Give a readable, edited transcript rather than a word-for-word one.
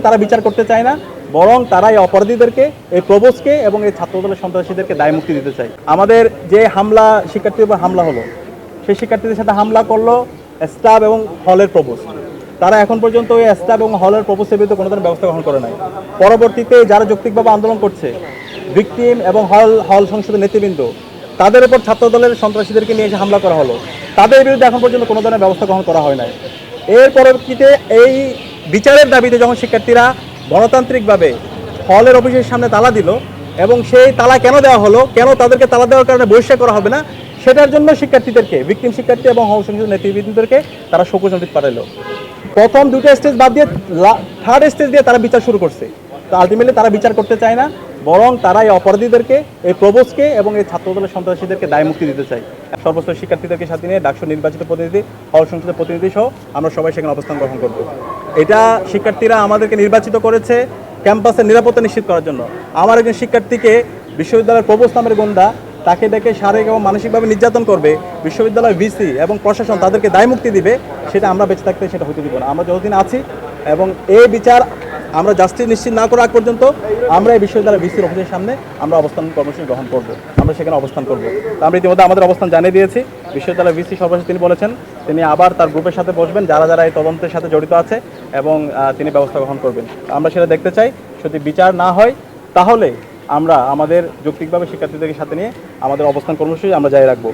তারা বিচার করতে চায় না, বরং তারা এই অপরাধীদেরকে, এই প্রবোজকে এবং এই ছাত্রদলের সন্ত্রাসীদেরকে দায় মুক্তি দিতে চায়। আমাদের যে হামলা, শিক্ষার্থীদের উপর হামলা হলো, সেই শিক্ষার্থীদের সাথে হামলা করলো স্টাফ এবং হলের প্রবোজ। তারা এখন পর্যন্ত ওই স্টাফ এবং হলের প্রবোজের বিরুদ্ধে কোনো ধরনের ব্যবস্থা গ্রহণ করে নাই। পরবর্তীতে যারা যৌক্তিকভাবে আন্দোলন করছে, ভিকটিম এবং হল সংসদের নেতৃবৃন্দ, তাদের উপর ছাত্রদলের সন্ত্রাসীদেরকে নিয়ে এসে হামলা করা হলো, তাদের বিরুদ্ধে এখন পর্যন্ত কোনো ধরনের ব্যবস্থা গ্রহণ করা হয় নাই। এর পরবর্তীতে এই বিচারের দাবিতে যখন শিক্ষার্থীরা গণতান্ত্রিকভাবে হলের অফিসের সামনে তালা দিল, এবং সেই তালা কেন দেওয়া হলো, কেন তাদেরকে তালা দেওয়ার কারণে বহিষ্কার করা হবে না, সেটার জন্য শিক্ষার্থীদেরকে, ভিকটিম শিক্ষার্থী এবং হল সংসদের নেতৃবৃন্দদেরকে তারা শোকজ নোটিশ পাঠালো। প্রথম দুটো স্টেজ বাদ দিয়ে থার্ড স্টেজ দিয়ে তারা বিচার শুরু করছে। তো আলটিমেটলি তারা বিচার করতে চায় না, বরং তারা এই অপরাধীদেরকে, এই প্রবোজকে এবং এই ছাত্রদলের সন্ত্রাসীদেরকে দায় মুক্তি দিতে চায়। সর্বস্তর শিক্ষার্থীদেরকে সাথে নিয়ে ডাকসু নির্বাচিত প্রতিনিধি, হল সংসদের প্রতিনিধি সহ আমরা সবাই সেখানে অবস্থান গ্রহণ করব। এটা শিক্ষার্থীরা আমাদেরকে নির্বাচিত করেছে ক্যাম্পাসের নিরাপত্তা নিশ্চিত করার জন্য। আমার একজন শিক্ষার্থীকে বিশ্ববিদ্যালয়ের প্রবোজ নামের গুন্ডা তাকে ডেকে শারীরিক এবং মানসিকভাবে নির্যাতন করবে, বিশ্ববিদ্যালয়ের ভিসি এবং প্রশাসন তাদেরকে দায় মুক্তি দিবে, সেটা আমরা বেঁচে থাকতে সেটা হতে দিব না। আমরা যতদিন আছি এবং এই বিচার আমরা জাস্টিস নিশ্চিত না করা আগ পর্যন্ত আমরা এই বিশ্ববিদ্যালয়ের ভিসির অফিসের সামনে আমরা অবস্থান কর্মসূচি গ্রহণ করব, আমরা সেখানে অবস্থান করব। আমরা ইতিমধ্যে আমাদের অবস্থান জানিয়ে দিয়েছি। বিশ্ববিদ্যালয়ের ভিসি সর্বশেষ তিনি বলেছেন তিনি আবার তার গ্রুপের সাথে বসবেন যারা যারা এই তদন্তের সাথে জড়িত আছে, এবং তিনি ব্যবস্থা গ্রহণ করবেন। আমরা সেটা দেখতে চাই। যদি বিচার না হয় তাহলে আমরা আমাদের যৌক্তিকভাবে শিক্ষার্থীদের সাথে নিয়ে আমাদের অবস্থান কর্মসূচি আমরা জারি রাখবো।